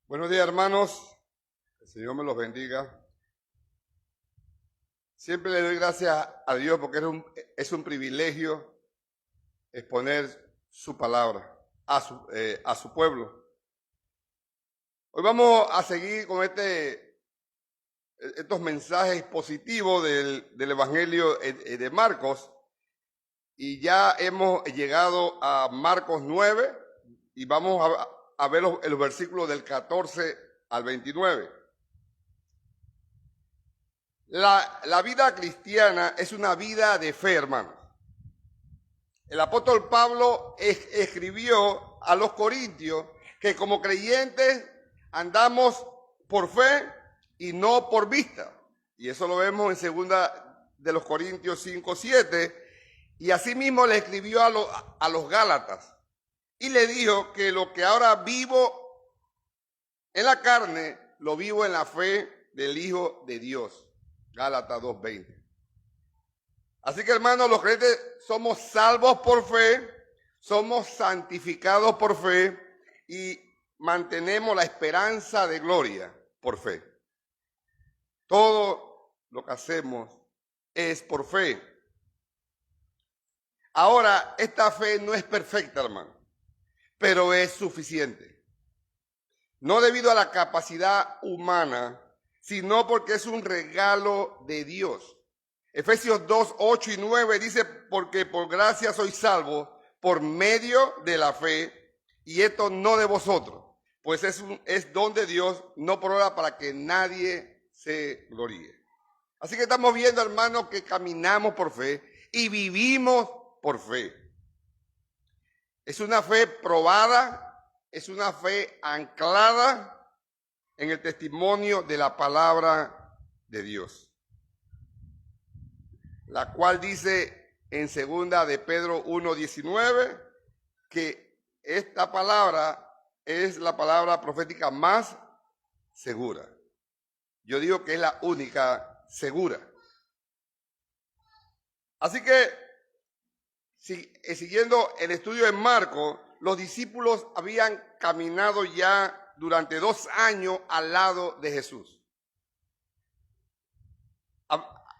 Buenos días, hermanos. El Señor me los bendiga. Siempre le doy gracias a Dios porque es un privilegio exponer su palabra a su pueblo. Hoy vamos a seguir con estos mensajes positivos del Evangelio de Marcos, y ya hemos llegado a Marcos 9 y vamos a ver los versículos del 14 al 29. La vida cristiana es una vida de fe, hermanos. El apóstol Pablo escribió a los corintios que como creyentes andamos por fe y no por vista. Y eso lo vemos en segunda de los Corintios 5:7. Y asimismo le escribió a los Gálatas y le dijo que lo que ahora vivo en la carne, lo vivo en la fe del Hijo de Dios. Gálatas 2:20. Así que, hermanos, los creyentes somos salvos por fe, somos santificados por fe y mantenemos la esperanza de gloria por fe. Todo lo que hacemos es por fe. Ahora, esta fe no es perfecta, hermano, pero es suficiente. No debido a la capacidad humana, sino porque es un regalo de Dios. Efesios 2:8 y 9 dice: porque por gracia sois salvos por medio de la fe, y esto no de vosotros, pues es don de Dios, no por obra, para que nadie se gloríe. Así que estamos viendo, hermanos, que caminamos por fe y vivimos por fe. Es una fe probada, es una fe anclada en el testimonio de la palabra de Dios, la cual dice en segunda de Pedro 1:19 que esta palabra es la palabra profética más segura. Yo digo que es la única segura. Así que, siguiendo el estudio en Marcos, los discípulos habían caminado ya durante 2 años al lado de Jesús.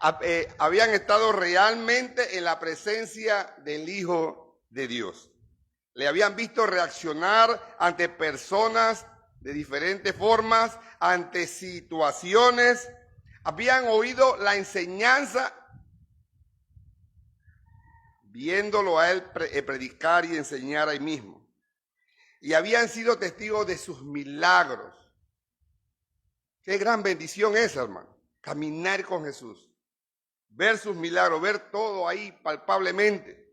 Habían estado realmente en la presencia del Hijo de Dios. Le habían visto reaccionar ante personas de diferentes formas, ante situaciones. Habían oído la enseñanza, viéndolo a él predicar y enseñar ahí mismo. Y habían sido testigos de sus milagros. Qué gran bendición es, hermano, caminar con Jesús. Ver sus milagros, ver todo ahí palpablemente.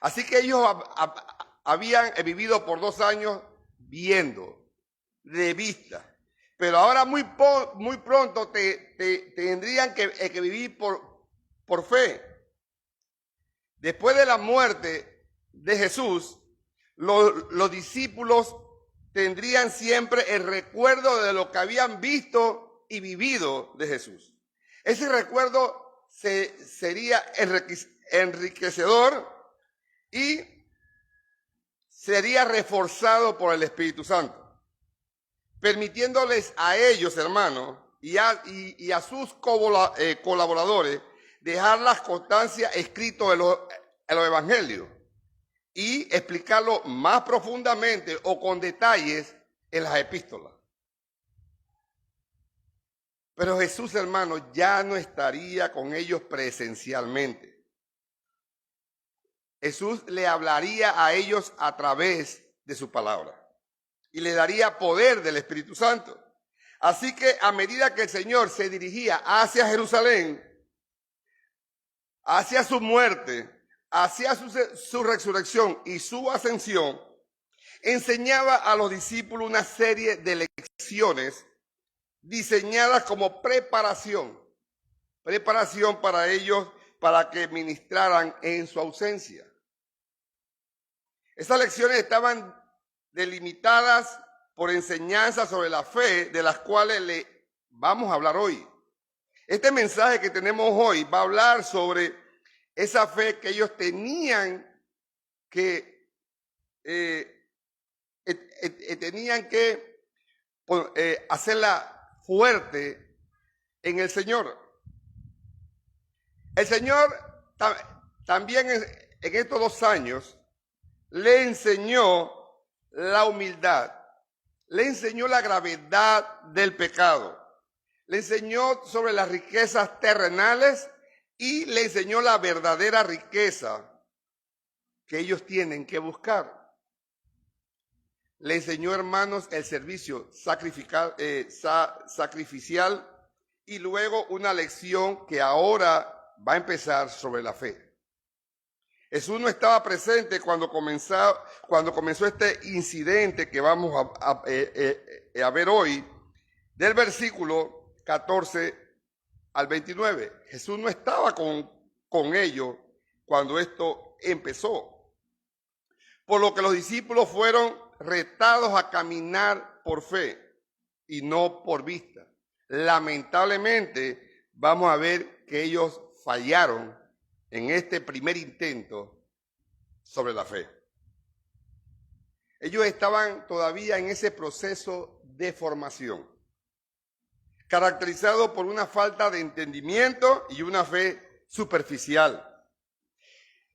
Así que ellos habían vivido por 2 años viendo, de vista. Pero ahora muy pronto tendrían que vivir por fe. Después de la muerte de Jesús, los discípulos tendrían siempre el recuerdo de lo que habían visto y vivido de Jesús. Ese recuerdo sería enriquecedor y sería reforzado por el Espíritu Santo, permitiéndoles a ellos, hermanos, y a sus colaboradores dejar las constancias escritas en los evangelios y explicarlo más profundamente o con detalles en las epístolas. Pero Jesús, hermanos, ya no estaría con ellos presencialmente. Jesús le hablaría a ellos a través de su palabra y le daría poder del Espíritu Santo. Así que a medida que el Señor se dirigía hacia Jerusalén, hacia su muerte, hacia su resurrección y su ascensión, enseñaba a los discípulos una serie de lecciones diseñadas como preparación para ellos, para que ministraran en su ausencia. Estas lecciones estaban delimitadas por enseñanzas sobre la fe, de las cuales le vamos a hablar hoy. Este mensaje que tenemos hoy va a hablar sobre esa fe que ellos tenían que tenían que hacerla fuerte en el Señor. El Señor también en estos 2 años le enseñó la humildad, le enseñó la gravedad del pecado, le enseñó sobre las riquezas terrenales y le enseñó la verdadera riqueza que ellos tienen que buscar. Le enseñó, hermanos, el servicio sacrificial y luego una lección que ahora va a empezar sobre la fe. Jesús no estaba presente cuando comenzó este incidente que vamos a ver hoy, del versículo 14 al 29. Jesús no estaba con ellos cuando esto empezó. Por lo que los discípulos fueron retados a caminar por fe y no por vista. Lamentablemente, vamos a ver que ellos fallaron en este primer intento sobre la fe. Ellos estaban todavía en ese proceso de formación, caracterizado por una falta de entendimiento y una fe superficial.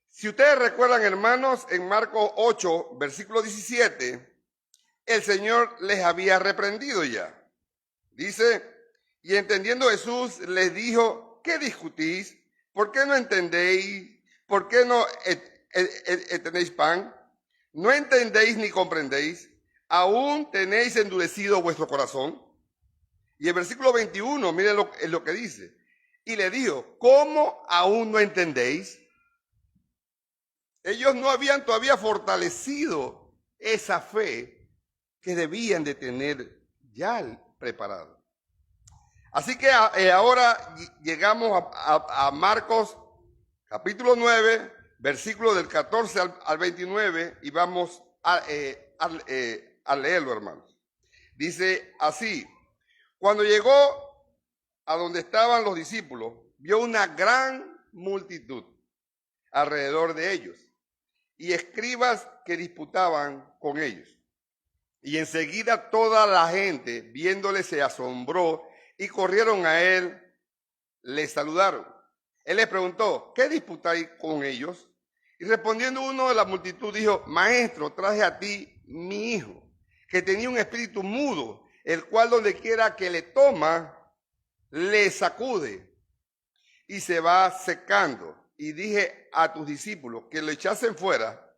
Si ustedes recuerdan, hermanos, en Marcos 8, versículo 17, el Señor les había reprendido ya. Dice, y entendiendo Jesús les dijo, ¿qué discutís? ¿Por qué no entendéis? ¿Por qué no tenéis pan? ¿No entendéis ni comprendéis? ¿Aún tenéis endurecido vuestro corazón? Y el versículo 21, miren lo que dice. Y le dijo, ¿cómo aún no entendéis? Ellos no habían todavía fortalecido esa fe que debían de tener ya preparada. Así que ahora llegamos a Marcos capítulo 9, versículo del 14 al 29 y vamos a leerlo, hermanos. Dice así, cuando llegó a donde estaban los discípulos, vio una gran multitud alrededor de ellos y escribas que disputaban con ellos. Y enseguida toda la gente, viéndole, se asombró y corrieron a él, le saludaron. Él les preguntó, ¿qué disputáis con ellos? Y respondiendo uno de la multitud dijo, Maestro, traje a ti mi hijo, que tenía un espíritu mudo, el cual donde quiera que le toma, le sacude y se va secando. Y dije a tus discípulos que lo echasen fuera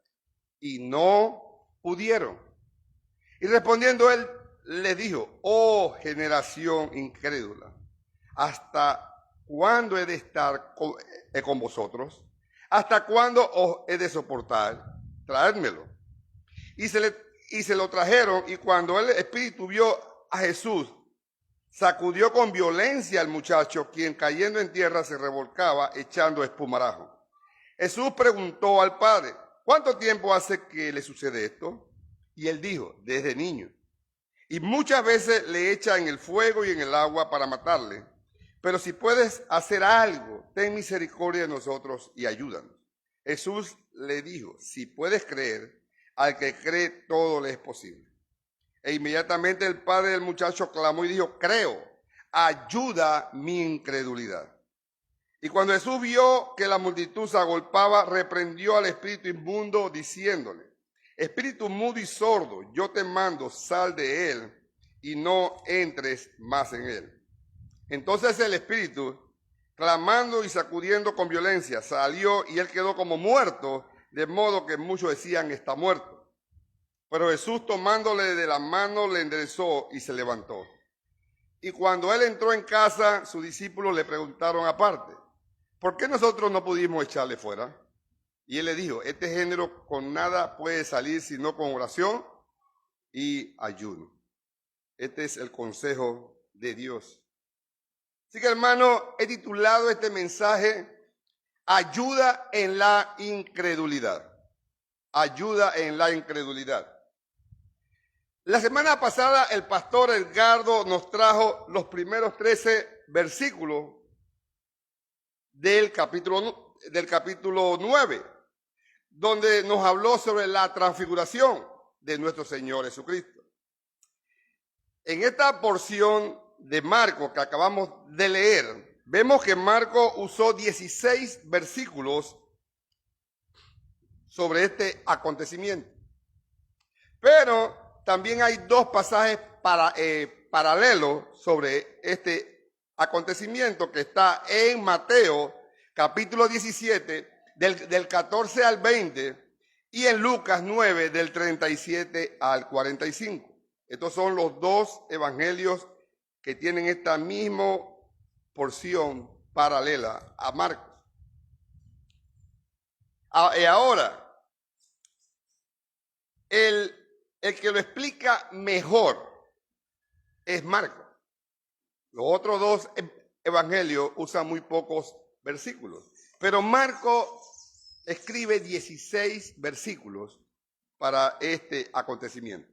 y no pudieron. Y respondiendo él, les dijo, oh generación incrédula, ¿hasta cuándo he de estar con vosotros? ¿Hasta cuándo os he de soportar? Traédmelo. Y se lo trajeron, y cuando el espíritu vio a Jesús, sacudió con violencia al muchacho, quien cayendo en tierra se revolcaba echando espumarajo. Jesús preguntó al padre, ¿cuánto tiempo hace que le sucede esto? Y él dijo, desde niño. Y muchas veces le echa en el fuego y en el agua para matarle. Pero si puedes hacer algo, ten misericordia de nosotros y ayúdanos. Jesús le dijo, si puedes creer, al que cree todo le es posible. E inmediatamente el padre del muchacho clamó y dijo, creo, ayuda mi incredulidad. Y cuando Jesús vio que la multitud se agolpaba, reprendió al espíritu inmundo diciéndole, espíritu mudo y sordo, yo te mando, sal de él y no entres más en él. Entonces el espíritu, clamando y sacudiendo con violencia, salió y él quedó como muerto, de modo que muchos decían, está muerto. Pero Jesús, tomándole de la mano, le enderezó y se levantó. Y cuando él entró en casa, sus discípulos le preguntaron aparte, ¿por qué nosotros no pudimos echarle fuera? Y él le dijo, este género con nada puede salir sino con oración y ayuno. Este es el consejo de Dios. Así que, hermano, he titulado este mensaje, Ayuda en la incredulidad. Ayuda en la incredulidad. La semana pasada el pastor Edgardo nos trajo los primeros 13 versículos del capítulo 9, donde nos habló sobre la transfiguración, de nuestro Señor Jesucristo. En esta porción de Marcos que acabamos de leer, vemos que Marcos usó 16 versículos sobre este acontecimiento. Pero también hay dos pasajes paralelos sobre este acontecimiento que está en Mateo capítulo 17 del 14 al 20 y en Lucas 9 del 37 al 45. Estos son los dos evangelios que tienen esta misma porción paralela a Marcos. Ahora, el que lo explica mejor es Marcos. Los otros dos evangelios usan muy pocos versículos, pero Marcos escribe 16 versículos para este acontecimiento.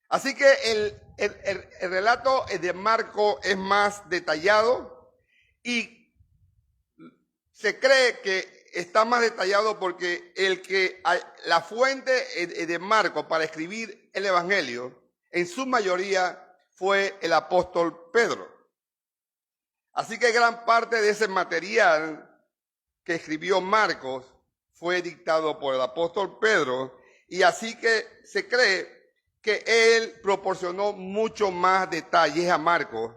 Así que el relato de Marcos es más detallado y se cree que está más detallado porque la fuente de Marcos para escribir el evangelio en su mayoría fue el apóstol Pedro. Así que gran parte de ese material que escribió Marcos fue dictado por el apóstol Pedro, y así que se cree que él proporcionó mucho más detalles a Marcos,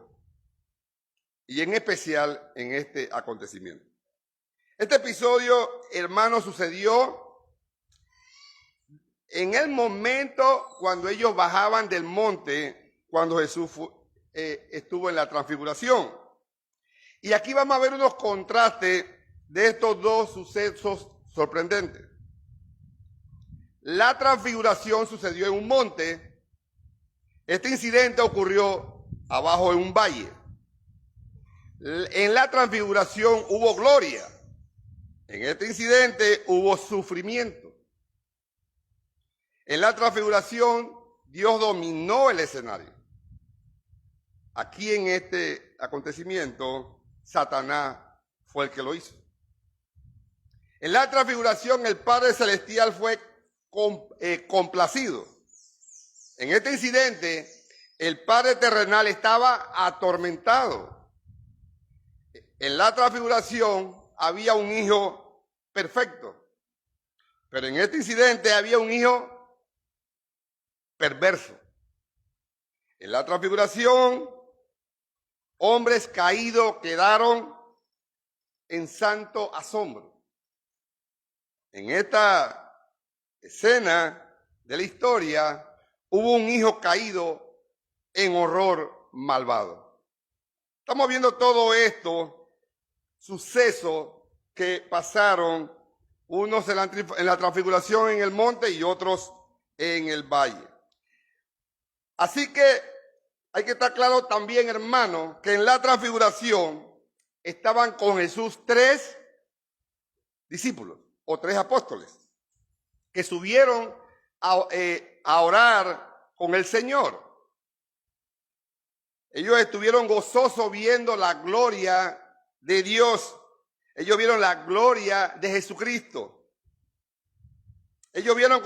y en especial en este acontecimiento. Este episodio, hermano, sucedió en el momento cuando ellos bajaban del monte, cuando Jesús estuvo en la transfiguración. Y aquí vamos a ver unos contrastes de estos dos sucesos sorprendentes. La transfiguración sucedió en un monte. Este incidente ocurrió abajo en un valle. En la transfiguración hubo gloria. En este incidente hubo sufrimiento. En la transfiguración Dios dominó el escenario. Aquí en este acontecimiento Satanás fue el que lo hizo. En la transfiguración el Padre Celestial fue complacido. En este incidente el Padre terrenal estaba atormentado. En la transfiguración había un hijo perfecto, pero en este incidente había un hijo perverso. En la transfiguración, hombres caídos quedaron en santo asombro. En esta escena de la historia hubo un hijo caído en horror malvado. Estamos viendo todo esto, sucesos que pasaron, unos en la transfiguración en el monte y otros en el valle. Así que hay que estar claro también, hermano, que en la transfiguración estaban con Jesús 3 discípulos o 3 apóstoles que subieron a orar con el Señor. Ellos estuvieron gozosos viendo la gloria de Dios. Ellos vieron la gloria de Jesucristo. Ellos vieron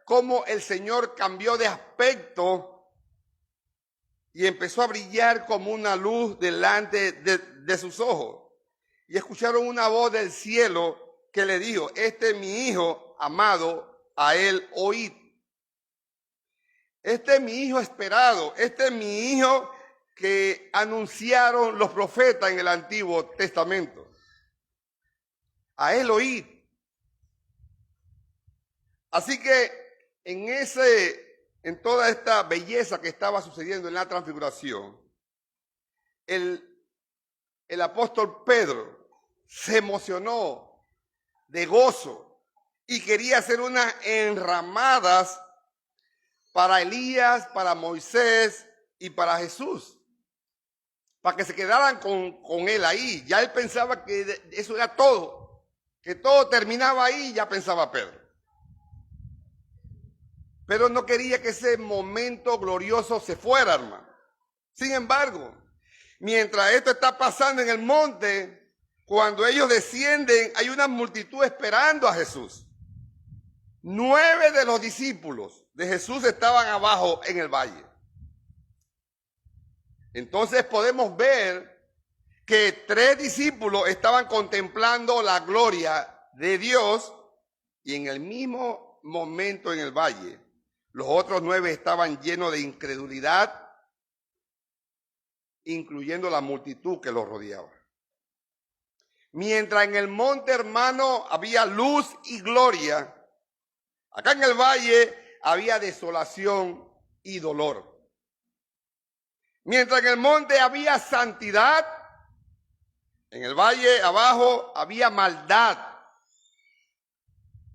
cómo el Señor cambió de aspecto y empezó a brillar como una luz delante de sus ojos. Y escucharon una voz del cielo que le dijo: este es mi hijo amado, a él oíd. Este es mi hijo esperado, este es mi hijo que anunciaron los profetas en el Antiguo Testamento. A él oíd. Así que en toda esta belleza que estaba sucediendo en la transfiguración, el apóstol Pedro se emocionó de gozo y quería hacer unas enramadas para Elías, para Moisés y para Jesús, para que se quedaran con él ahí. Ya él pensaba que eso era todo, que todo terminaba ahí, ya pensaba Pedro. Pero no quería que ese momento glorioso se fuera, hermano. Sin embargo, mientras esto está pasando en el monte, cuando ellos descienden, hay una multitud esperando a Jesús. 9 de los discípulos de Jesús estaban abajo en el valle. Entonces podemos ver que 3 discípulos estaban contemplando la gloria de Dios y en el mismo momento en el valle, los otros 9 estaban llenos de incredulidad, incluyendo la multitud que los rodeaba. Mientras en el monte, hermano, había luz y gloria, acá en el valle había desolación y dolor. Mientras en el monte había santidad, en el valle abajo había maldad.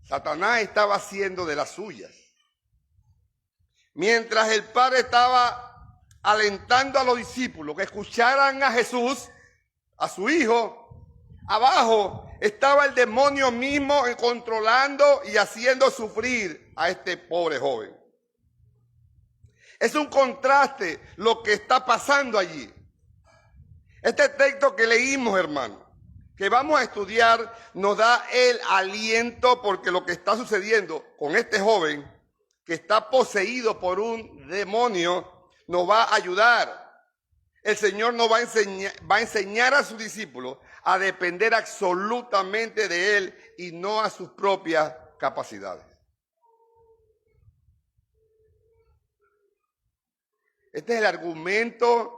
Satanás estaba haciendo de las suyas. Mientras el Padre estaba alentando a los discípulos que escucharan a Jesús, a su Hijo, abajo estaba el demonio mismo controlando y haciendo sufrir a este pobre joven. Es un contraste lo que está pasando allí. Este texto que leímos, hermano, que vamos a estudiar, nos da el aliento porque lo que está sucediendo con este joven que está poseído por un demonio nos va a ayudar. El Señor nos va a enseñar a sus discípulos a depender absolutamente de Él y no a sus propias capacidades. Este es el argumento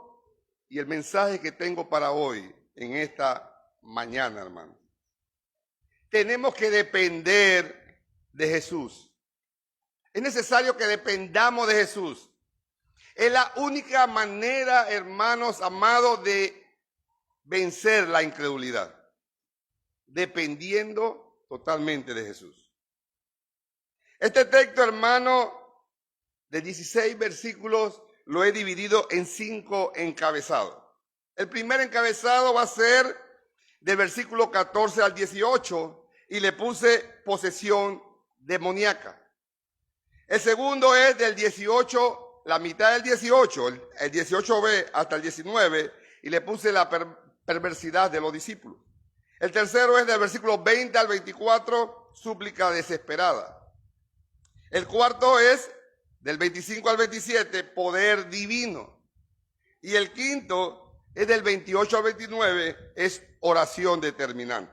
y el mensaje que tengo para hoy, en esta mañana, hermano. Tenemos que depender de Jesús. Es necesario que dependamos de Jesús. Es la única manera, hermanos amados, de vencer la incredulidad. Dependiendo totalmente de Jesús. Este texto, hermano, de 16 versículos, lo he dividido en 5 encabezados. El primer encabezado va a ser del versículo 14 al 18 y le puse posesión demoníaca. El segundo es del 18, la mitad del 18, el 18b hasta el 19 y le puse la perversidad de los discípulos. El tercero es del versículo 20 al 24, súplica desesperada. El cuarto es del 25 al 27, poder divino. Y el quinto es del 28 al 29, es oración determinante.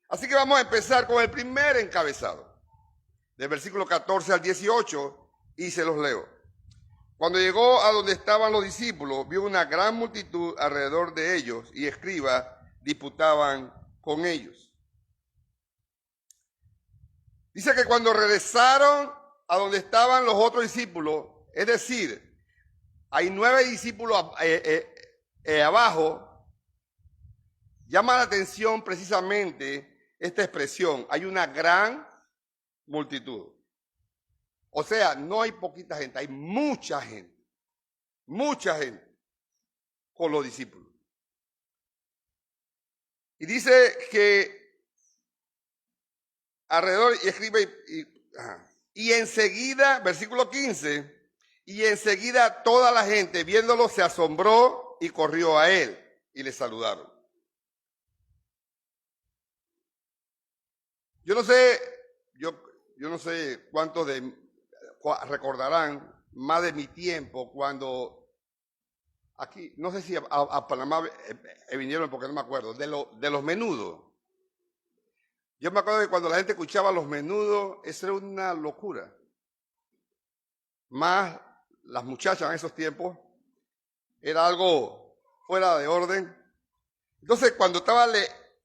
Así que vamos a empezar con el primer encabezado, del versículo 14 al 18, y se los leo. Cuando llegó a donde estaban los discípulos, vio una gran multitud alrededor de ellos, y escribas disputaban con ellos. Dice que cuando regresaron a donde estaban los otros discípulos, es decir, hay 9 discípulos abajo, llama la atención precisamente esta expresión, hay una gran multitud. O sea, no hay poquita gente, hay mucha gente con los discípulos. Y dice que alrededor, y escribe, y enseguida, versículo 15, y enseguida toda la gente viéndolo se asombró y corrió a él y le saludaron. Yo no sé cuántos recordarán más de mi tiempo cuando aquí, no sé si a Panamá vinieron porque no me acuerdo, de los menudos. Yo me acuerdo que cuando la gente escuchaba los menudos, eso era una locura. Más las muchachas en esos tiempos, era algo fuera de orden. Entonces, cuando estaba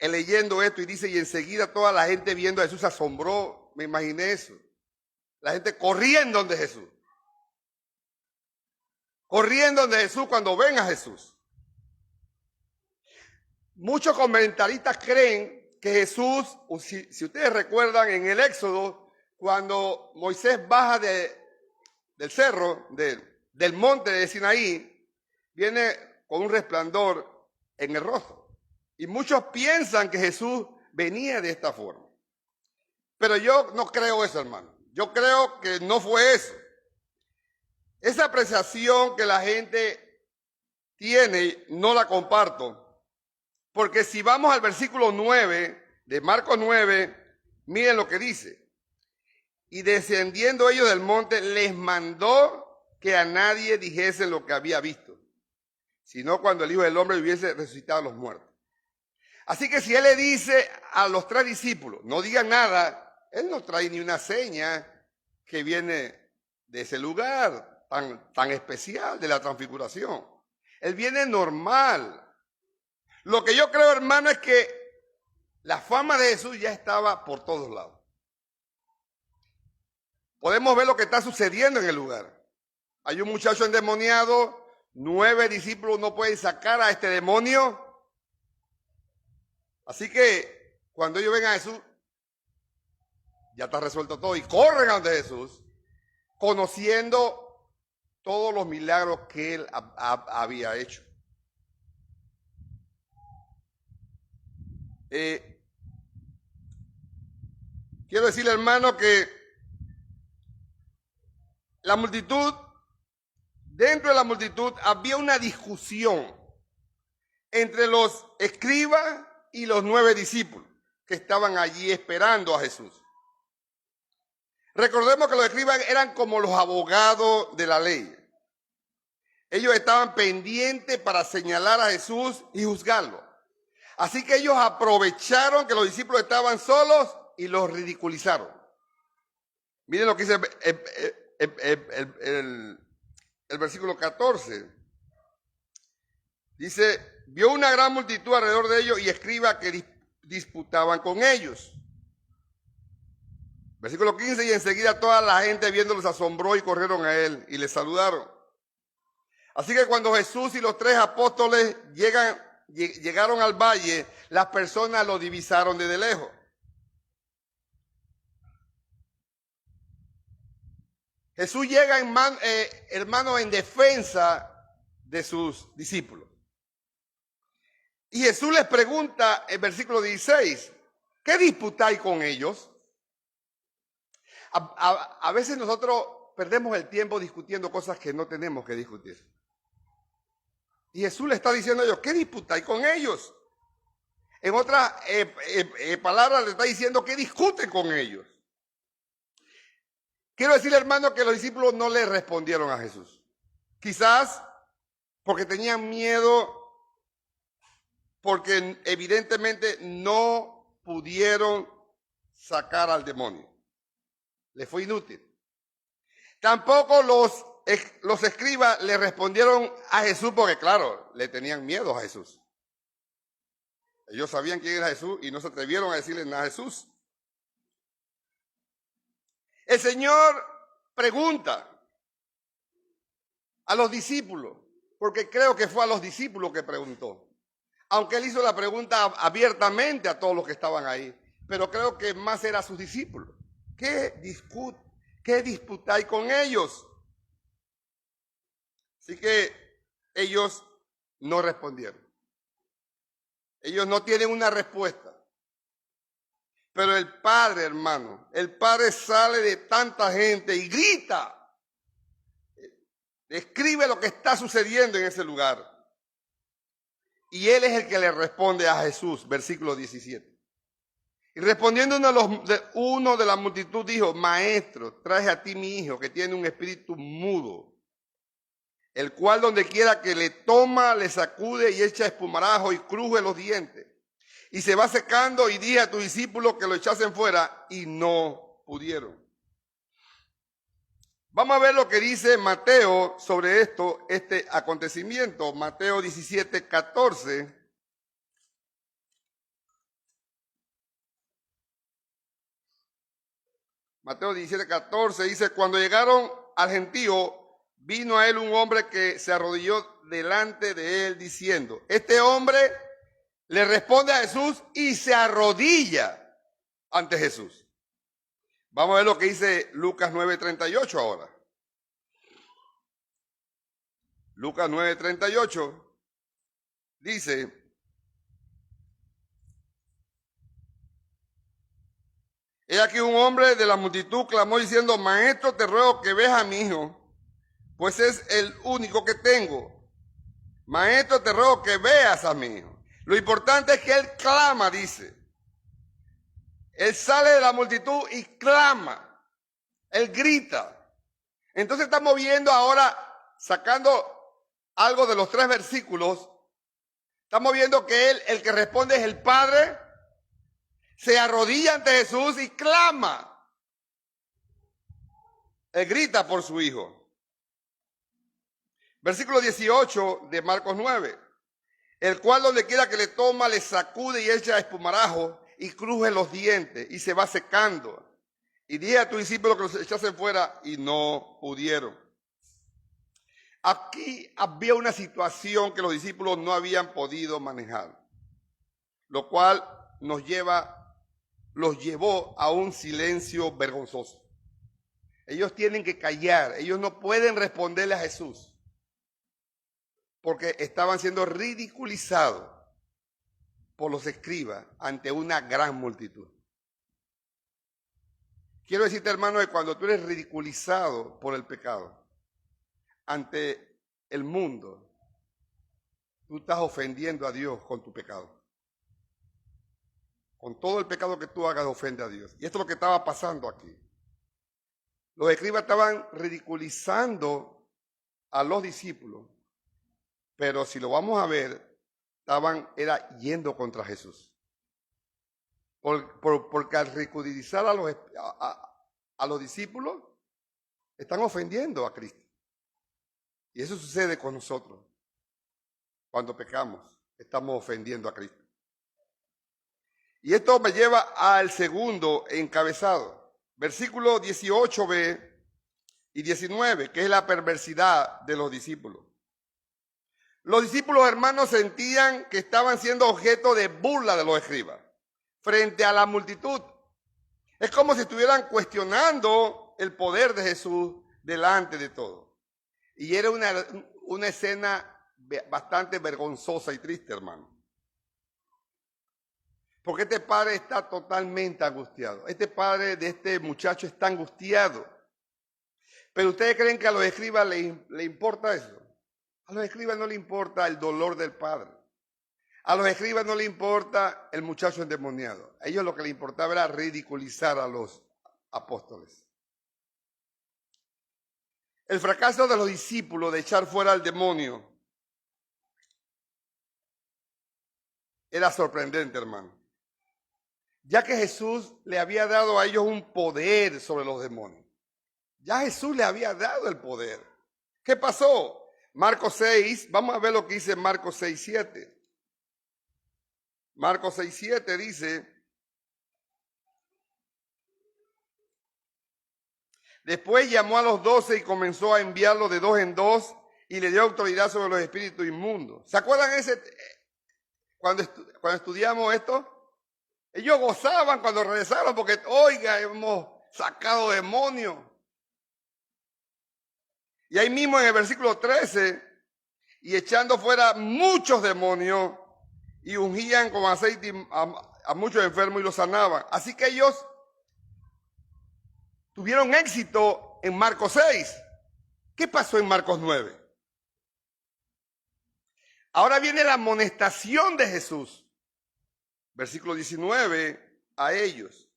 leyendo esto y dice, y enseguida toda la gente viendo a Jesús se asombró, me imaginé eso. La gente corriendo donde Jesús. Corriendo donde Jesús cuando ven a Jesús. Muchos comentaristas creen que Jesús, si ustedes recuerdan en el Éxodo, cuando Moisés baja del cerro, del monte de Sinaí, viene con un resplandor en el rostro. Y muchos piensan que Jesús venía de esta forma. Pero yo no creo eso, hermano. Yo creo que no fue eso. Esa apreciación que la gente tiene, no la comparto. Porque si vamos al versículo 9 de Marcos 9, miren lo que dice. Y descendiendo ellos del monte, les mandó que a nadie dijesen lo que había visto, sino cuando el Hijo del Hombre hubiese resucitado a los muertos. Así que si él le dice a los 3 discípulos, no digan nada, él no trae ni una seña que viene de ese lugar tan especial de la transfiguración. Él viene normal. Lo que yo creo, hermano, es que la fama de Jesús ya estaba por todos lados. Podemos ver lo que está sucediendo en el lugar. Hay un muchacho endemoniado, 9 discípulos no pueden sacar a este demonio. Así que cuando ellos ven a Jesús, ya está resuelto todo y corren ante Jesús, conociendo todos los milagros que él había hecho. Quiero decirle, hermano, que la multitud, dentro de la multitud había una discusión entre los escribas y los 9 discípulos que estaban allí esperando a Jesús. Recordemos que los escribas eran como los abogados de la ley. Ellos estaban pendientes para señalar a Jesús y juzgarlo. Así que ellos aprovecharon que los discípulos estaban solos y los ridiculizaron. Miren lo que dice el versículo 14. Dice, vio una gran multitud alrededor de ellos y escribas que disputaban con ellos. Versículo 15, y enseguida toda la gente viéndolos asombró y corrieron a él y le saludaron. Así que cuando Jesús y los 3 apóstoles llegaron al valle, las personas lo divisaron desde lejos. Jesús llega, hermano, en defensa de sus discípulos. Y Jesús les pregunta en versículo 16, ¿qué disputáis con ellos? A veces nosotros perdemos el tiempo discutiendo cosas que no tenemos que discutir. Y Jesús le está diciendo a ellos, ¿qué disputáis con ellos? En otras palabras le está diciendo que discuten con ellos. Quiero decirle, hermano, que los discípulos no le respondieron a Jesús. Quizás porque tenían miedo, porque evidentemente no pudieron sacar al demonio. Le fue inútil. Tampoco los escribas le respondieron a Jesús porque, claro, le tenían miedo a Jesús. Ellos sabían quién era Jesús y no se atrevieron a decirle nada a Jesús. El Señor pregunta a los discípulos, porque creo que fue a los discípulos que preguntó. Aunque él hizo la pregunta abiertamente a todos los que estaban ahí, pero creo que más era a sus discípulos. ¿Qué disputáis con ellos? Así que ellos no respondieron. Ellos no tienen una respuesta. Pero el Padre, hermano, el Padre sale de tanta gente y grita. Describe lo que está sucediendo en ese lugar. Y Él es el que le responde a Jesús, versículo 17. Y respondiendo uno de la multitud dijo, Maestro, traje a ti mi hijo que tiene un espíritu mudo, el cual donde quiera que le toma, le sacude y echa espumarajo y cruje los dientes. Y se va secando y dije a tus discípulos que lo echasen fuera y no pudieron. Vamos a ver lo que dice Mateo sobre este acontecimiento. Mateo 17, 14. Mateo 17, 14 dice, cuando llegaron al gentío, vino a él un hombre que se arrodilló delante de él diciendo, este hombre le responde a Jesús y se arrodilla ante Jesús. Vamos a ver lo que dice Lucas 9:38 ahora. Lucas 9:38 dice, he aquí un hombre de la multitud clamó diciendo, Maestro, te ruego que veas a mi hijo, pues es el único que tengo. Maestro, te ruego que veas a mi hijo. Lo importante es que él clama, dice. Él sale de la multitud y clama. Él grita. Entonces estamos viendo ahora, sacando algo de los 3 versículos, estamos viendo que él, el que responde es el Padre, se arrodilla ante Jesús y clama. Él grita por su Hijo. Versículo 18 de Marcos 9. El cual donde quiera que le toma, le sacude y echa espumarajo y cruje los dientes y se va secando. Y dije a tus discípulos que los echasen fuera y no pudieron. Aquí había una situación que los discípulos no habían podido manejar, lo cual los llevó a un silencio vergonzoso. Ellos tienen que callar, ellos no pueden responderle a Jesús, porque estaban siendo ridiculizados por los escribas ante una gran multitud. Quiero decirte, hermano, que cuando tú eres ridiculizado por el pecado ante el mundo, tú estás ofendiendo a Dios con tu pecado. Con todo el pecado que tú hagas, ofende a Dios. Y esto es lo que estaba pasando aquí. Los escribas estaban ridiculizando a los discípulos, pero si lo vamos a ver, era yendo contra Jesús. Porque al ridiculizar a los discípulos, están ofendiendo a Cristo. Y eso sucede con nosotros. Cuando pecamos, estamos ofendiendo a Cristo. Y esto me lleva al segundo encabezado. Versículo 18b y 19, que es la perversidad de los discípulos. Los discípulos, hermanos, sentían que estaban siendo objeto de burla de los escribas frente a la multitud. Es como si estuvieran cuestionando el poder de Jesús delante de todo. Y era una escena bastante vergonzosa y triste, hermano. Porque este padre está totalmente angustiado. Este padre de este muchacho está angustiado. Pero ¿ustedes creen que a los escribas le importa eso? A los escribas no le importa el dolor del padre. A los escribas no le importa el muchacho endemoniado. A ellos lo que les importaba era ridiculizar a los apóstoles. El fracaso de los discípulos de echar fuera al demonio era sorprendente, hermano. Ya que Jesús le había dado a ellos un poder sobre los demonios. Ya Jesús le había dado el poder. ¿Qué pasó? Marcos 6, vamos a ver lo que dice Marcos 6:7. Marcos 6:7 dice: después llamó a los 12 y comenzó a enviarlos de 2 en 2 y le dio autoridad sobre los espíritus inmundos. ¿Se acuerdan cuando estudiamos esto? Ellos gozaban cuando regresaron porque, oiga, hemos sacado demonios. Y ahí mismo en el versículo 13, y echando fuera muchos demonios, y ungían con aceite a muchos enfermos y los sanaban. Así que ellos tuvieron éxito en Marcos 6. ¿Qué pasó en Marcos 9? Ahora viene la amonestación de Jesús. Versículo 19 a ellos.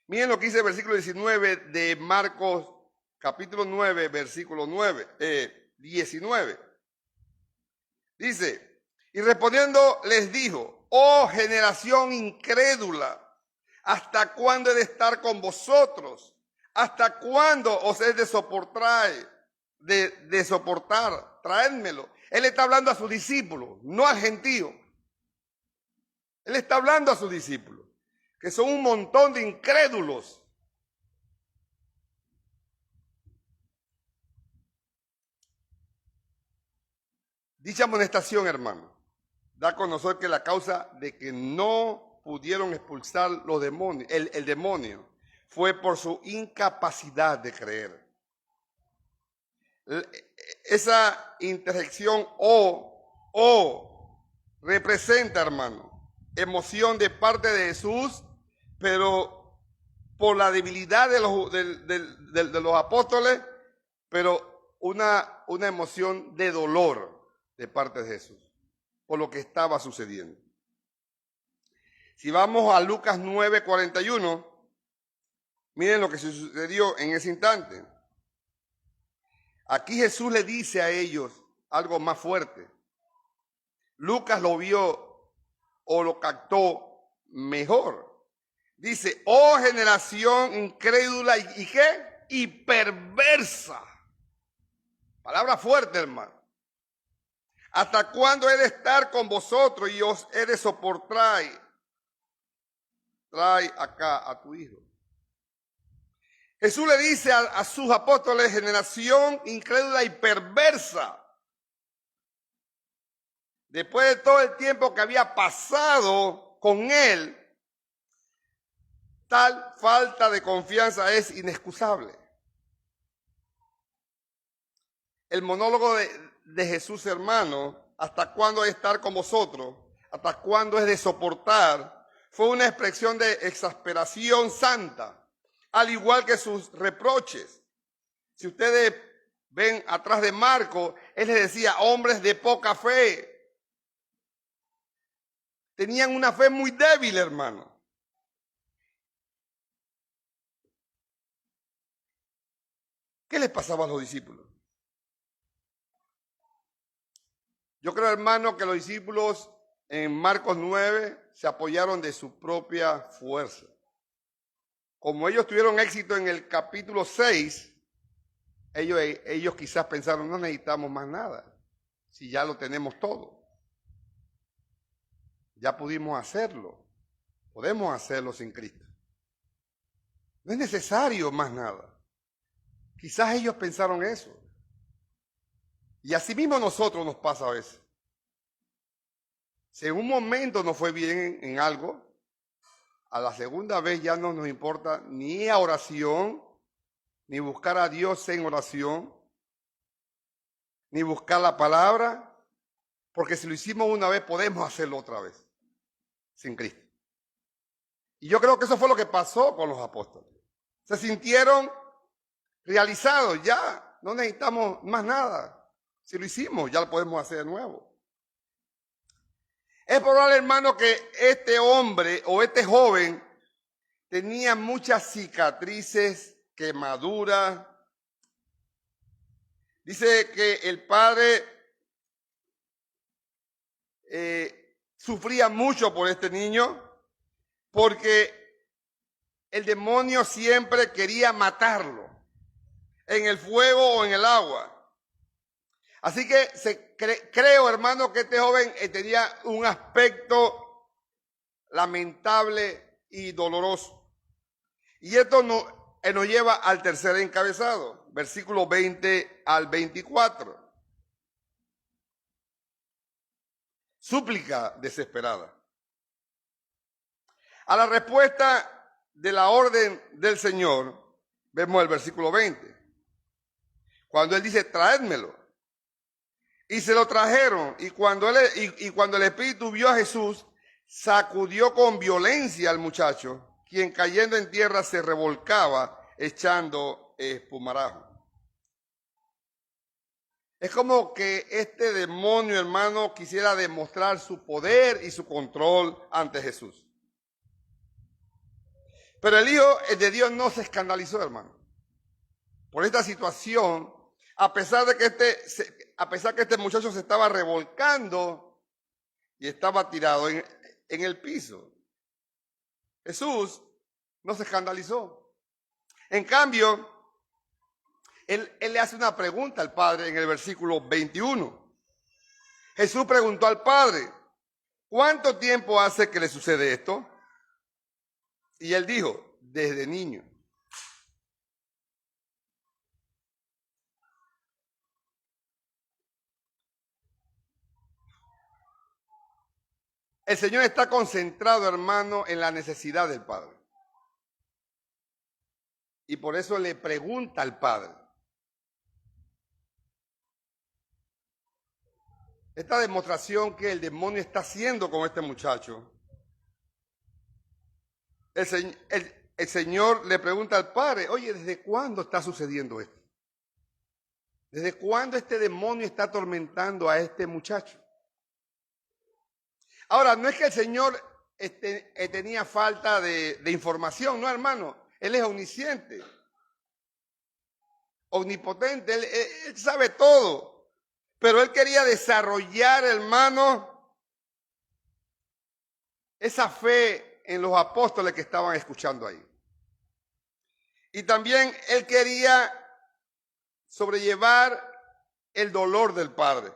Miren lo que dice el versículo 19 de Marcos capítulo 9, versículo 19. Dice: y respondiendo les dijo: oh generación incrédula, ¿hasta cuándo he de estar con vosotros? ¿Hasta cuándo os he de soportar? Traédmelo. Él está hablando a sus discípulos, no al gentío. Él está hablando a sus discípulos, que son un montón de incrédulos. Dicha amonestación, hermano, da a conocer que la causa de que no pudieron expulsar los demonios, el demonio, fue por su incapacidad de creer. Esa interjección representa, hermano, emoción de parte de Jesús, pero por la debilidad de los apóstoles, pero una emoción de dolor de parte de Jesús, por lo que estaba sucediendo. Si vamos a Lucas 9:41, Miren lo que sucedió en ese instante. Aquí Jesús le dice a ellos algo más fuerte. Lucas lo vio o lo captó mejor. Dice, oh generación incrédula y ¿qué? Y perversa. Palabra fuerte, hermano. ¿Hasta cuándo he de estar con vosotros y os he de soportar? Trae acá a tu hijo. Jesús le dice a sus apóstoles, generación incrédula y perversa. Después de todo el tiempo que había pasado con él, tal falta de confianza es inexcusable. El monólogo de Jesús, hermano, ¿hasta cuándo es estar con vosotros? ¿Hasta cuándo es de soportar? Fue una expresión de exasperación santa, al igual que sus reproches. Si ustedes ven atrás de Marcos, él les decía, hombres de poca fe. Tenían una fe muy débil, hermano. ¿Qué les pasaba a los discípulos? Yo creo, hermano, que los discípulos en Marcos 9 se apoyaron de su propia fuerza. Como ellos tuvieron éxito en el capítulo 6, ellos quizás pensaron, no necesitamos más nada, si ya lo tenemos todo. Ya pudimos hacerlo, podemos hacerlo sin Cristo. No es necesario más nada. Quizás ellos pensaron eso. Y así mismo a nosotros nos pasa a veces. Si en un momento nos fue bien en algo, a la segunda vez ya no nos importa ni a oración, ni buscar a Dios en oración, ni buscar la palabra, porque si lo hicimos una vez podemos hacerlo otra vez, sin Cristo. Y yo creo que eso fue lo que pasó con los apóstoles. Se sintieron realizados, ya no necesitamos más nada. Si lo hicimos, ya lo podemos hacer de nuevo. Es probable, hermano, que este hombre o este joven tenía muchas cicatrices, quemaduras. Dice que el padre sufría mucho por este niño porque el demonio siempre quería matarlo en el fuego o en el agua. Así que creo, hermano, que este joven tenía un aspecto lamentable y doloroso. Y esto nos lleva al tercer encabezado, versículo 20 al 24. Súplica desesperada. A la respuesta de la orden del Señor, vemos el versículo 20. Cuando él dice, traédmelo. Y se lo trajeron, y cuando el Espíritu vio a Jesús, sacudió con violencia al muchacho, quien cayendo en tierra se revolcaba echando espumarajo. Es como que este demonio, hermano, quisiera demostrar su poder y su control ante Jesús. Pero el Hijo de Dios no se escandalizó, hermano, por esta situación. A pesar que este muchacho se estaba revolcando y estaba tirado en el piso, Jesús no se escandalizó. En cambio, él le hace una pregunta al Padre en el versículo 21. Jesús preguntó al Padre, ¿cuánto tiempo hace que le sucede esto? Y él dijo, desde niño. El Señor está concentrado, hermano, en la necesidad del Padre. Y por eso le pregunta al Padre. Esta demostración que el demonio está haciendo con este muchacho. El Señor le pregunta al Padre, oye, ¿desde cuándo está sucediendo esto? ¿Desde cuándo este demonio está atormentando a este muchacho? Ahora, no es que el Señor tenía falta de información, no, hermano. Él es omnisciente, omnipotente, él sabe todo. Pero él quería desarrollar, hermano, esa fe en los apóstoles que estaban escuchando ahí. Y también él quería sobrellevar el dolor del Padre.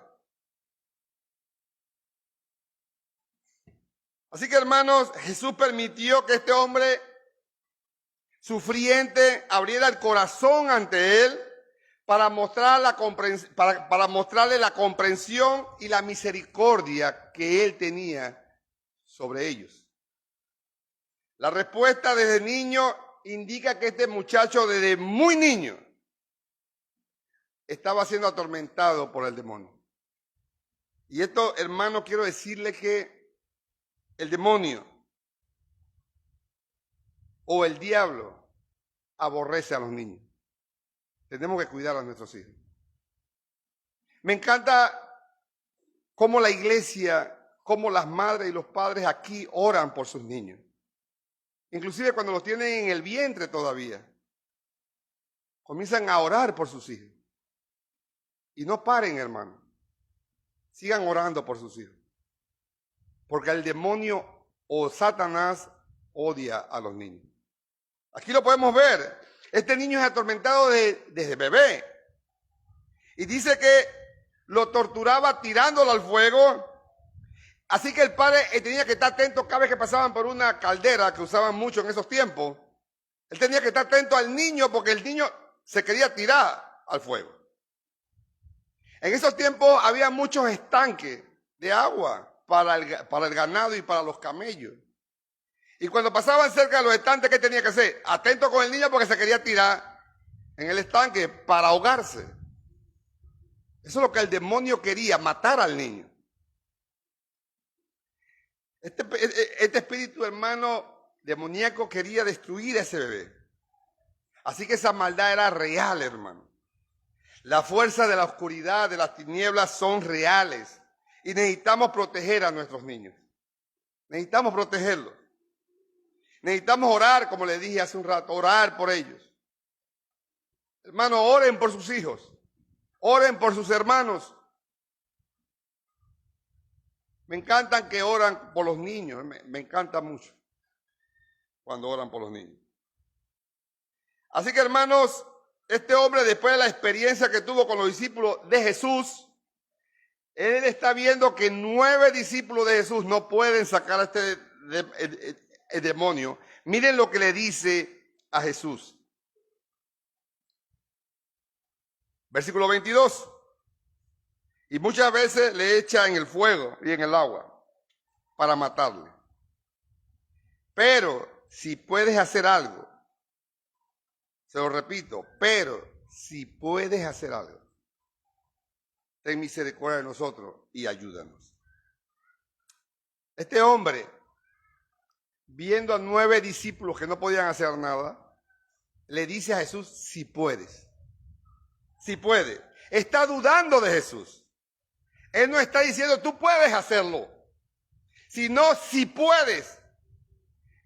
Así que, hermanos, Jesús permitió que este hombre sufriente abriera el corazón ante él para mostrarle la comprensión y la misericordia que él tenía sobre ellos. La respuesta desde niño indica que este muchacho desde muy niño estaba siendo atormentado por el demonio. Y esto, hermano, quiero decirle que el demonio o el diablo aborrece a los niños. Tenemos que cuidar a nuestros hijos. Me encanta cómo la iglesia, cómo las madres y los padres aquí oran por sus niños. Inclusive cuando los tienen en el vientre todavía. Comienzan a orar por sus hijos. Y no paren, hermano. Sigan orando por sus hijos. Porque el demonio o Satanás odia a los niños. Aquí lo podemos ver. Este niño es atormentado desde bebé. Y dice que lo torturaba tirándolo al fuego. Así que el padre tenía que estar atento cada vez que pasaban por una caldera que usaban mucho en esos tiempos. Él tenía que estar atento al niño porque el niño se quería tirar al fuego. En esos tiempos había muchos estanques de agua para el ganado y para los camellos. Y cuando pasaban cerca de los estanques, ¿qué tenía que hacer? Atento con el niño porque se quería tirar en el estanque para ahogarse. Eso es lo que el demonio quería, matar al niño. Este espíritu, hermano, demoníaco quería destruir a ese bebé. Así que esa maldad era real, hermano. La fuerza de la oscuridad, de las tinieblas son reales. Y necesitamos proteger a nuestros niños. Necesitamos protegerlos. Necesitamos orar, como les dije hace un rato, orar por ellos. Hermano, oren por sus hijos. Oren por sus hermanos. Me encantan que oran por los niños. Me encanta mucho cuando oran por los niños. Así que, hermanos, este hombre, después de la experiencia que tuvo con los discípulos de Jesús, él está viendo que 9 discípulos de Jesús no pueden sacar a este el demonio. Miren lo que le dice a Jesús. Versículo 22. Y muchas veces le echa en el fuego y en el agua para matarle. Pero si puedes hacer algo, se lo repito, pero si puedes hacer algo, ten misericordia de nosotros y ayúdanos. Este hombre, viendo a 9 discípulos que no podían hacer nada, le dice a Jesús, si puedes. Si puede. Está dudando de Jesús. Él no está diciendo, tú puedes hacerlo, sino si puedes.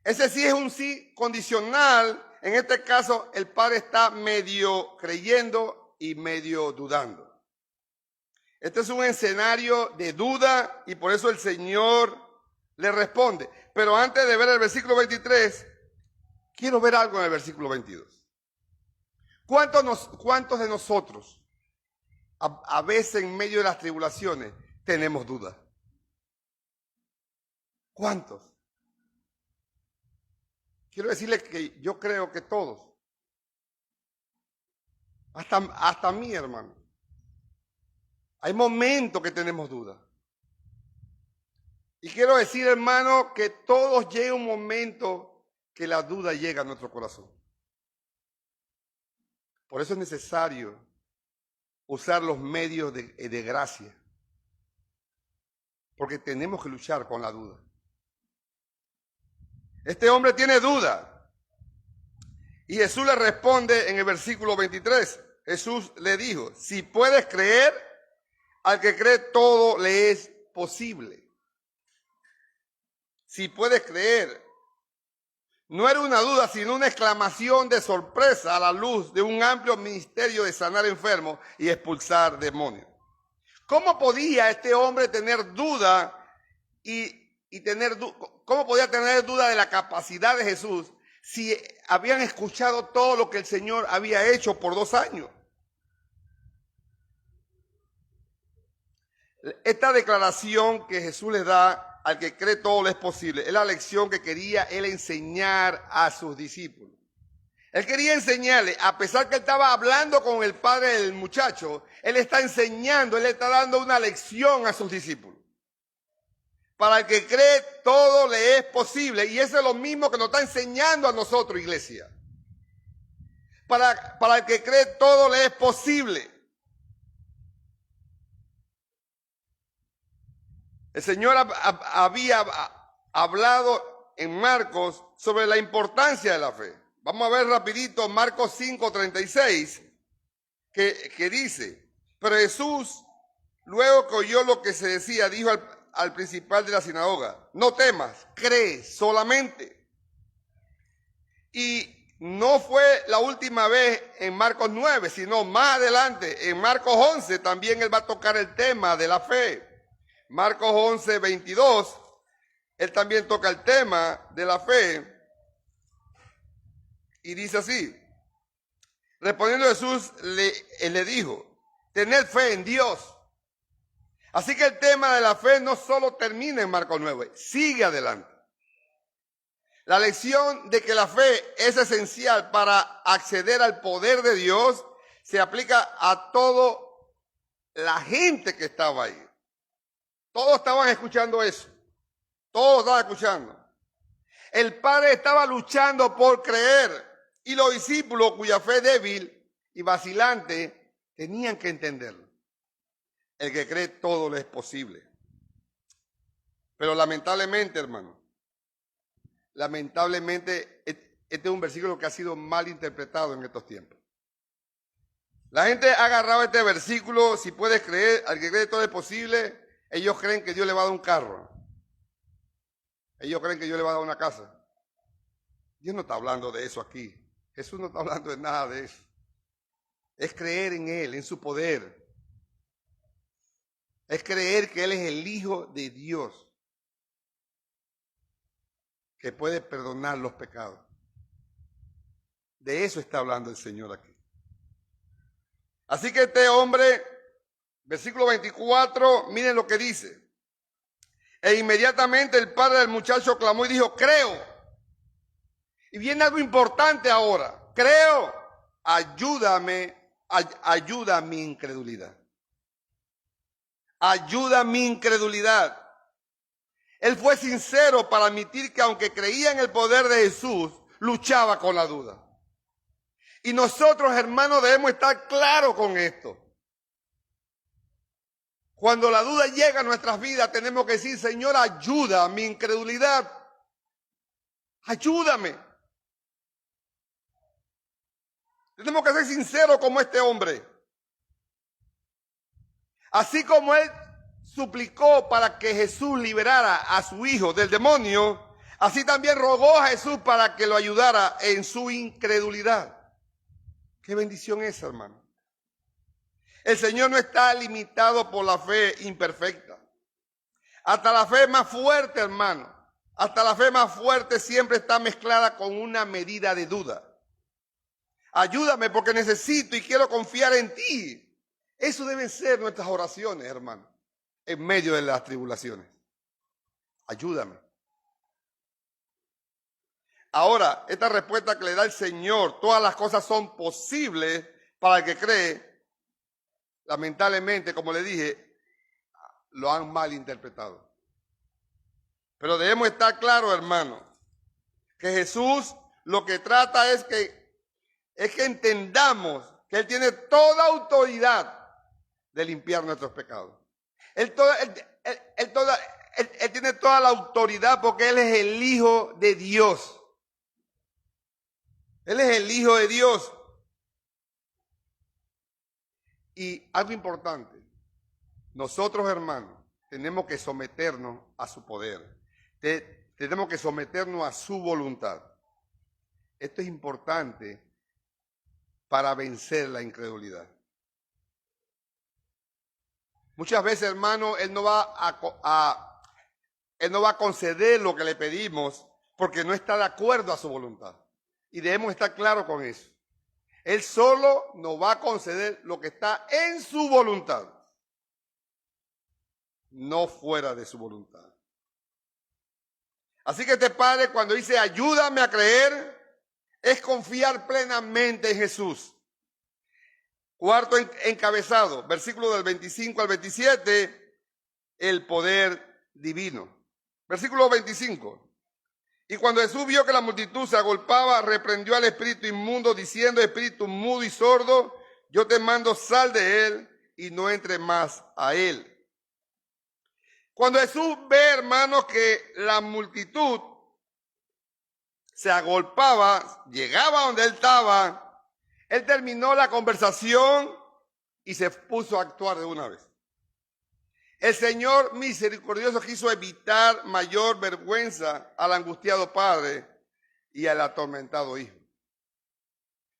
Ese sí es un sí condicional. En este caso, el padre está medio creyendo y medio dudando. Este es un escenario de duda y por eso el Señor le responde. Pero antes de ver el versículo 23, quiero ver algo en el versículo 22. ¿Cuántos de nosotros a veces en medio de las tribulaciones tenemos dudas? ¿Cuántos? Quiero decirles que yo creo que todos. Hasta mí, hermano. Hay momentos que tenemos dudas. Y quiero decir, hermano, que todos llega un momento que la duda llega a nuestro corazón. Por eso es necesario usar los medios de gracia. Porque tenemos que luchar con la duda. Este hombre tiene duda. Y Jesús le responde en el versículo 23. Jesús le dijo, si puedes creer, al que cree todo le es posible. Si puedes creer. no era una duda, sino una exclamación de sorpresa a la luz de un amplio ministerio de sanar enfermos y expulsar demonios. ¿Cómo podía este hombre tener duda cómo podía tener duda de la capacidad de Jesús si habían escuchado todo lo que el Señor había hecho por 2 años? Esta declaración que Jesús le da al que cree todo lo es posible es la lección que quería él enseñar a sus discípulos. Él quería enseñarle, a pesar que él estaba hablando con el padre del muchacho, él está enseñando, él está dando una lección a sus discípulos. Para el que cree todo le es posible, y eso es lo mismo que nos está enseñando a nosotros, iglesia. Para el que cree todo le es posible. El Señor había hablado en Marcos sobre la importancia de la fe. Vamos a ver rapidito Marcos 5:36, que dice: pero Jesús, luego que oyó lo que se decía, dijo al principal de la sinagoga: no temas, cree solamente. Y no fue la última vez en Marcos 9, sino más adelante, en Marcos 11, también él va a tocar el tema de la fe. Marcos 11:22, él también toca el tema de la fe y dice así: respondiendo Jesús le dijo: tened fe en Dios. Así que el tema de la fe no solo termina en Marcos 9, sigue adelante. La lección de que la fe es esencial para acceder al poder de Dios se aplica a toda la gente que estaba ahí. Todos estaban escuchando eso. Todos estaban escuchando. El Padre estaba luchando por creer, y los discípulos, cuya fe débil y vacilante, tenían que entenderlo. El que cree todo le es posible. Pero lamentablemente, hermano, este es un versículo que ha sido mal interpretado en estos tiempos. La gente ha agarrado este versículo: si puedes creer, al que cree todo es posible. Ellos creen que Dios le va a dar un carro. Ellos creen que Dios le va a dar una casa. Dios no está hablando de eso aquí. Jesús no está hablando de nada de eso. Es creer en Él, en su poder. Es creer que Él es el Hijo de Dios, que puede perdonar los pecados. De eso está hablando el Señor aquí. Así que este hombre, versículo 24, miren lo que dice: e inmediatamente el padre del muchacho clamó y dijo: creo. Y viene algo importante ahora: creo, ayúdame, ayuda mi incredulidad. Ayuda mi incredulidad. Él fue sincero para admitir que aunque creía en el poder de Jesús, luchaba con la duda. Y nosotros, hermanos, debemos estar claros con esto. Cuando la duda llega a nuestras vidas, tenemos que decir: Señor, ayuda a mi incredulidad. Ayúdame. Tenemos que ser sinceros como este hombre. Así como él suplicó para que Jesús liberara a su hijo del demonio, así también rogó a Jesús para que lo ayudara en su incredulidad. Qué bendición esa, hermano. El Señor no está limitado por la fe imperfecta. Hasta la fe más fuerte, hermano, hasta la fe más fuerte siempre está mezclada con una medida de duda. Ayúdame porque necesito y quiero confiar en ti. Eso deben ser nuestras oraciones, hermano, en medio de las tribulaciones. Ayúdame. Ahora, esta respuesta que le da el Señor: todas las cosas son posibles para el que cree, lamentablemente, como le dije, lo han mal interpretado. Pero debemos estar claros, hermano, que Jesús lo que trata es que entendamos que Él tiene toda autoridad de limpiar nuestros pecados. Él tiene toda la autoridad porque Él es el Hijo de Dios. Él es el Hijo de Dios. Y algo importante: nosotros, hermanos, tenemos que someternos a su poder. Tenemos que someternos a su voluntad. Esto es importante para vencer la incredulidad. Muchas veces, hermano, Él no va a conceder lo que le pedimos porque no está de acuerdo a su voluntad. Y debemos estar claros con eso. Él solo nos va a conceder lo que está en su voluntad, no fuera de su voluntad. Así que este padre, cuando dice ayúdame a creer, es confiar plenamente en Jesús. Cuarto encabezado, versículo del 25 al 27, el poder divino. Versículo 25. Y cuando Jesús vio que la multitud se agolpaba, reprendió al espíritu inmundo, diciendo, espíritu mudo y sordo, yo te mando, sal de él y no entre más a él. Cuando Jesús ve, hermanos, que la multitud se agolpaba, llegaba donde él estaba, él terminó la conversación y se puso a actuar de una vez. El Señor misericordioso quiso evitar mayor vergüenza al angustiado padre y al atormentado hijo.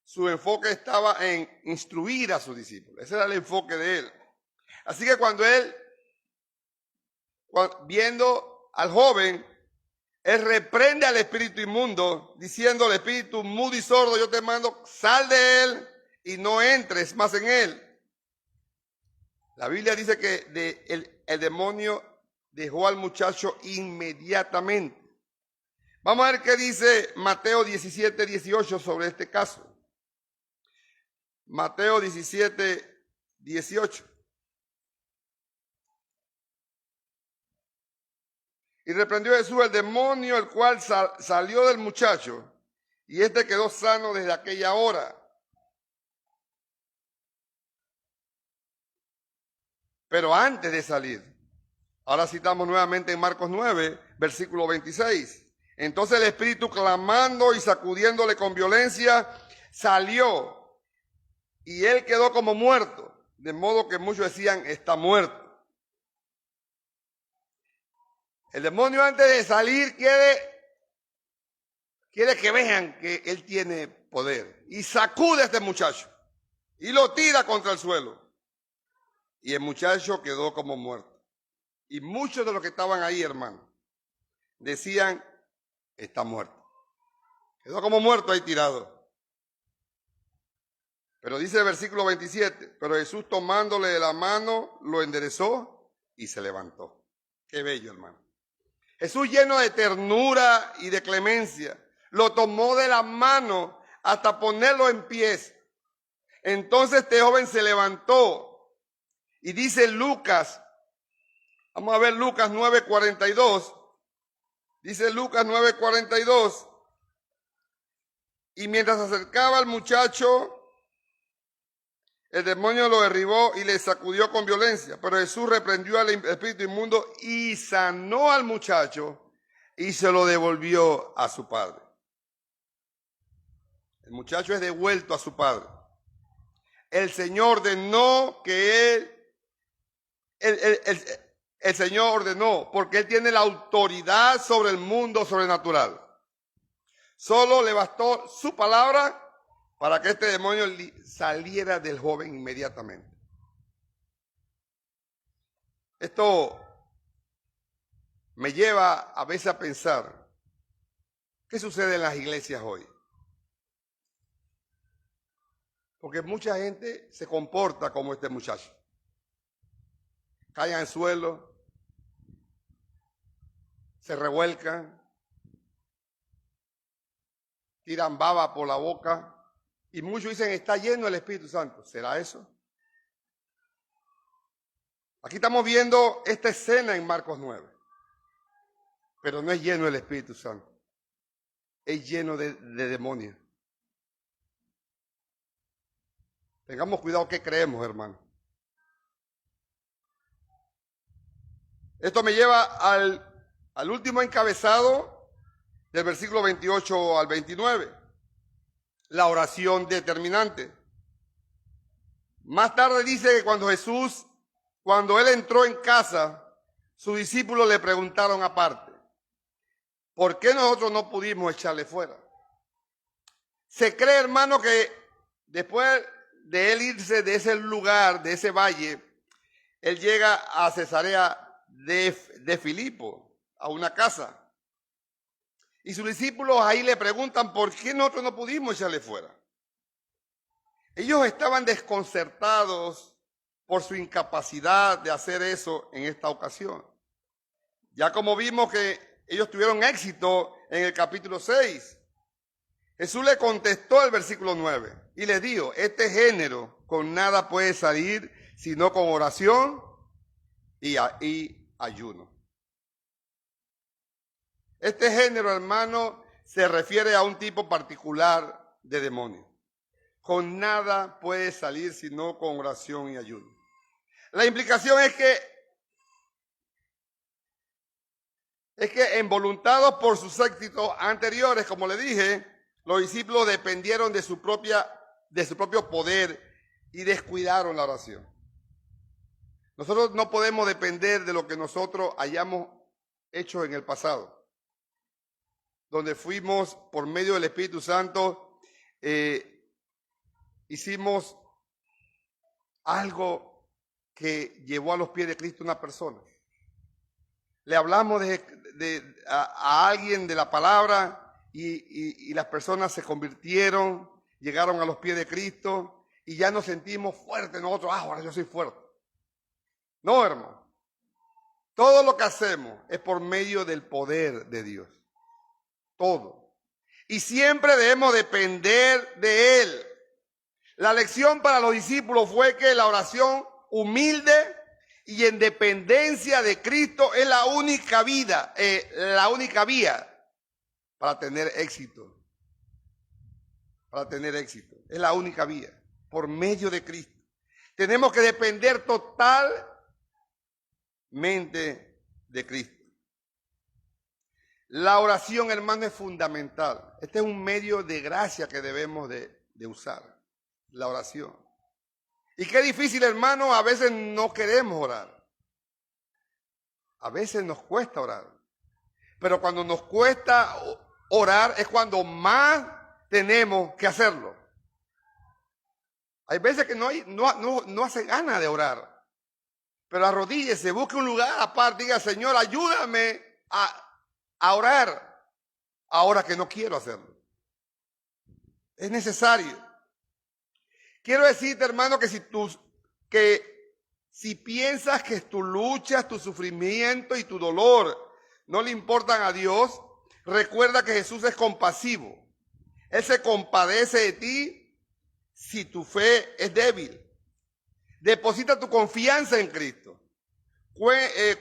Su enfoque estaba en instruir a sus discípulos. Ese era el enfoque de él. Así que cuando él, viendo al joven, él reprende al espíritu inmundo, diciendo al espíritu mudo y sordo, yo te mando, sal de él y no entres más en él. La Biblia dice que el demonio dejó al muchacho inmediatamente. Vamos a ver qué dice Mateo 17, 18 sobre este caso. Mateo 17, 18. Y reprendió Jesús el demonio, el cual salió del muchacho, y éste quedó sano desde aquella hora. Pero antes de salir, ahora citamos nuevamente en Marcos 9, versículo 26. Entonces el espíritu, clamando y sacudiéndole con violencia, salió, y él quedó como muerto, de modo que muchos decían, está muerto. El demonio, antes de salir, quiere que vean que él tiene poder. Y sacude a este muchacho y lo tira contra el suelo. Y el muchacho quedó como muerto. Y muchos de los que estaban ahí, hermano, decían, está muerto. Quedó como muerto ahí tirado. Pero dice el versículo 27, pero Jesús tomándole de la mano, lo enderezó y se levantó. Qué bello, hermano. Jesús, lleno de ternura y de clemencia, lo tomó de la mano hasta ponerlo en pies. Entonces este joven se levantó. Y dice Lucas, vamos a ver Lucas 9:42, dice Lucas 9:42, y mientras se acercaba al muchacho, el demonio lo derribó y le sacudió con violencia, pero Jesús reprendió al espíritu inmundo y sanó al muchacho y se lo devolvió a su padre. El muchacho es devuelto a su padre. El Señor ordenó que el Señor ordenó, porque Él tiene la autoridad sobre el mundo sobrenatural. Solo le bastó su palabra para que este demonio saliera del joven inmediatamente. Esto me lleva a veces a pensar, ¿qué sucede en las iglesias hoy? Porque mucha gente se comporta como este muchacho. Caen al suelo, se revuelcan, tiran baba por la boca y muchos dicen, está lleno el Espíritu Santo. ¿Será eso? Aquí estamos viendo esta escena en Marcos 9, pero no es lleno del Espíritu Santo, es lleno de demonios. Tengamos cuidado qué creemos, hermano. Esto me lleva al último encabezado del versículo 28 al 29, la oración determinante. Más tarde dice que cuando él entró en casa, sus discípulos le preguntaron aparte, ¿por qué nosotros no pudimos echarle fuera? Se cree, hermano, que después de él irse de ese lugar, de ese valle, él llega a Cesarea de Filipo, a una casa. Y sus discípulos ahí le preguntan, ¿por qué nosotros no pudimos echarle fuera? Ellos estaban desconcertados por su incapacidad de hacer eso en esta ocasión. Ya como vimos que ellos tuvieron éxito en el capítulo 6, Jesús le contestó el versículo 9 y le dijo, este género con nada puede salir sino con oración y ayuno. Este género, hermano, se refiere a un tipo particular de demonio. Con nada puede salir sino con oración y ayuno. La implicación es que involuntados por sus éxitos anteriores, como le dije, los discípulos dependieron de su propio poder y descuidaron la oración. Nosotros no podemos depender de lo que nosotros hayamos hecho en el pasado, donde fuimos por medio del Espíritu Santo, hicimos algo que llevó a los pies de Cristo una persona. Le hablamos a alguien de la palabra y las personas se convirtieron, llegaron a los pies de Cristo y ya nos sentimos fuertes nosotros. Ahora yo soy fuerte. No, hermano. Todo lo que hacemos es por medio del poder de Dios. Todo. Y siempre debemos depender de Él. La lección para los discípulos fue que la oración humilde y en dependencia de Cristo es la única vía para tener éxito. Para tener éxito. Es la única vía. Por medio de Cristo. Tenemos que depender totalmente de Cristo. La oración, hermano, es fundamental. Este es un medio de gracia que debemos de usar. La oración. Y qué difícil, hermano, a veces no queremos orar. A veces nos cuesta orar. Pero cuando nos cuesta orar es cuando más tenemos que hacerlo. Hay veces que no hace ganas de orar. Pero arrodíllese, busque un lugar aparte, diga, Señor, ayúdame a orar. Ahora que no quiero hacerlo. Es necesario. Quiero decirte, hermano, que si piensas que tus luchas, tu sufrimiento y tu dolor no le importan a Dios, recuerda que Jesús es compasivo. Él se compadece de ti si tu fe es débil. Deposita tu confianza en Cristo.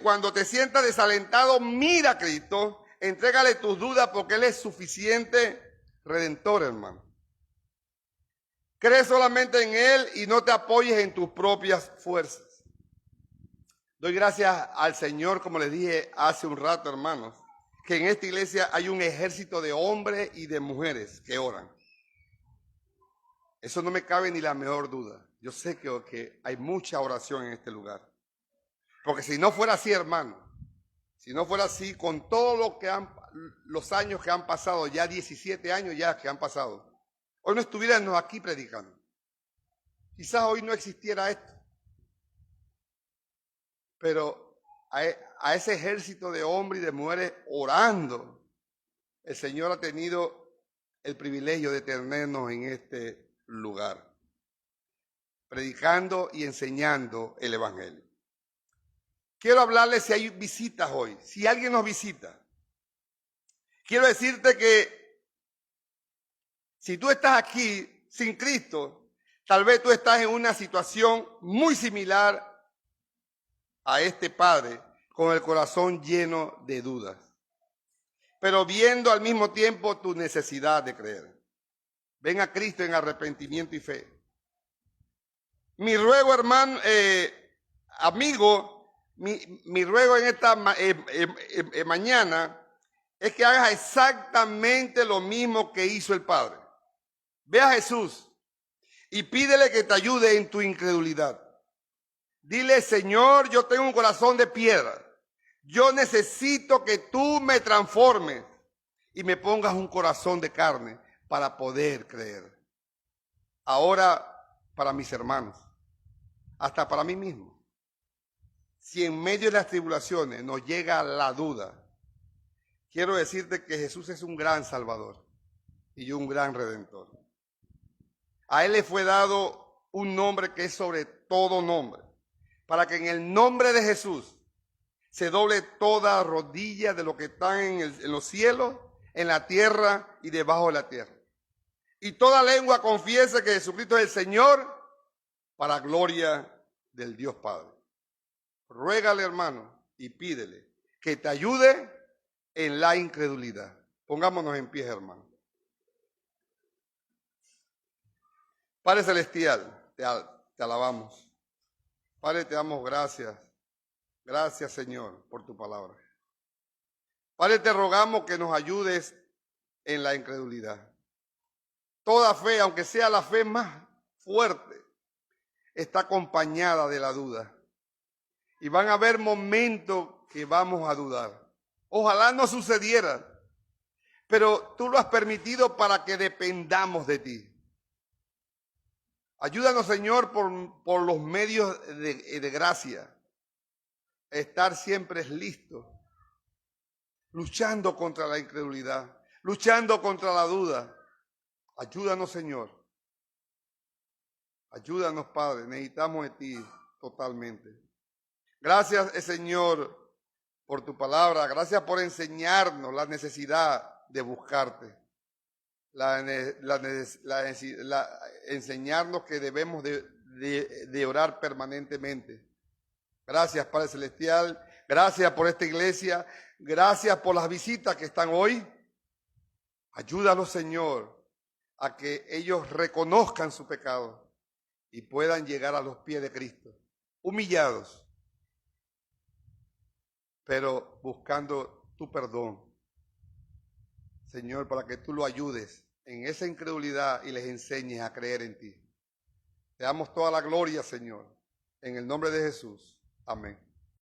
Cuando te sientas desalentado, mira a Cristo, entrégale tus dudas porque Él es suficiente redentor, hermano. Cree solamente en Él y no te apoyes en tus propias fuerzas. Doy gracias al Señor, como les dije hace un rato, hermanos, que en esta iglesia hay un ejército de hombres y de mujeres que oran. Eso no me cabe ni la menor duda. Yo sé que hay mucha oración en este lugar. Porque si no fuera así, hermano, si no fuera así, con todo los años que han pasado, ya 17 años ya que han pasado, hoy no estuviéramos aquí predicando. Quizás hoy no existiera esto. Pero a ese ejército de hombres y de mujeres orando, el Señor ha tenido el privilegio de tenernos en este lugar, predicando y enseñando el Evangelio. Quiero hablarles si hay visitas hoy, si alguien nos visita. Quiero decirte que si tú estás aquí sin Cristo, tal vez tú estás en una situación muy similar a este padre, con el corazón lleno de dudas, pero viendo al mismo tiempo tu necesidad de creer. Ven a Cristo en arrepentimiento y fe. Mi ruego, hermano, amigo, mi ruego en esta mañana es que hagas exactamente lo mismo que hizo el Padre. Ve a Jesús y pídele que te ayude en tu incredulidad. Dile, Señor, yo tengo un corazón de piedra. Yo necesito que tú me transformes y me pongas un corazón de carne para poder creer. Ahora, para mis hermanos, hasta para mí mismo. Si en medio de las tribulaciones nos llega la duda, quiero decirte que Jesús es un gran Salvador y un gran Redentor. A Él le fue dado un nombre que es sobre todo nombre, para que en el nombre de Jesús se doble toda rodilla de lo que están en los cielos, en la tierra y debajo de la tierra. Y toda lengua confiese que Jesucristo es el Señor, para gloria del Dios Padre. Ruégale, hermano, y pídele que te ayude en la incredulidad. Pongámonos en pie, hermano. Padre Celestial, te alabamos. Padre, te damos gracias. Gracias, Señor, por tu palabra. Padre, te rogamos que nos ayudes en la incredulidad. Toda fe, aunque sea la fe más fuerte, está acompañada de la duda. Y van a haber momentos que vamos a dudar. Ojalá no sucediera, pero tú lo has permitido para que dependamos de ti. Ayúdanos, Señor, por los medios de gracia, estar siempre listos, luchando contra la incredulidad, luchando contra la duda. Ayúdanos, Señor. Ayúdanos, Padre. Necesitamos de ti totalmente. Gracias, Señor, por tu palabra. Gracias por enseñarnos la necesidad de buscarte. Enseñarnos que debemos de orar permanentemente. Gracias, Padre Celestial. Gracias por esta iglesia. Gracias por las visitas que están hoy. Ayúdalos, Señor, a que ellos reconozcan su pecado y puedan llegar a los pies de Cristo, humillados, pero buscando tu perdón, Señor, para que tú lo ayudes en esa incredulidad y les enseñes a creer en ti. Te damos toda la gloria, Señor, en el nombre de Jesús. Amén.